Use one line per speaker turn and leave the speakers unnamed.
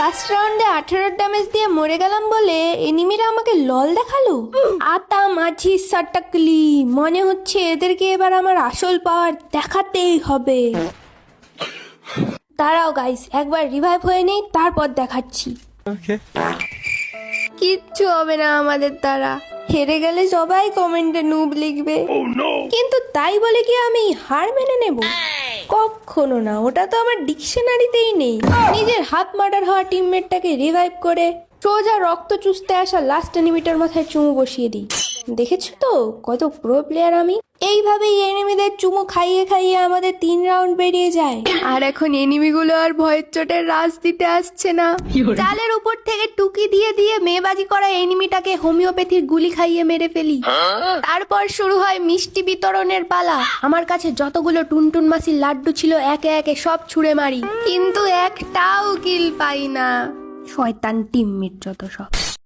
First রাউন্ডে 18 damage দিয়ে মরে গেলাম বলে এনিমিরা আমাকে লল দেখালো। আতা মাঝি সাটাকলি, মনে হচ্ছে এদেরকে এবার আমার আসল পাওয়ার দেখাতেই হবে। দাঁড়াও গাইস, একবার রিভাইভ হয়ে নেই, তারপর দেখাচ্ছি। কিচ্ছু হবে না আমাদের দ্বারা, হেরে গেলে সবাই কমেন্টে নুব লিখবে, কিন্তু তাই বলে কি আমি হার মেনে নেব? কখনো না, ওটা তো আমার ডিকশনারিতেই নেই। নিজের হাত মার্ডার হওয়া টিমমেটটাকে রিভাইভ করে সোজা রক্ত চুষতে আসা লাস্ট এনিমিটার মাথায় চুমু বসিয়ে দিই। দেখেছো তো কত প্রো প্লেয়ার আমি। এইভাবেই এনিমিদের চুমু খাইয়ে খাইয়ে আমাদের 3 রাউন্ড বেরিয়ে যায়। আর এখন এনিমিগুলো আর ভয়ের চোটে রাশ দিতে আসছে না। চালের উপর থেকে টুকি দিয়ে দিয়ে মেয়েবাজি করা এনিমিটাকে হোমিওপ্যাথির গুলি খাইয়ে মেরে ফেলি। তারপর শুরু হয় মিষ্টি বিতরণের পালা। আমার কাছে যতগুলো টুনটুন মাসির লাড্ডু ছিল একে একে সব ছুঁড়ে মারি, কিন্তু একটাও কিল পাই না। শয়তান টিমমেট যত সব।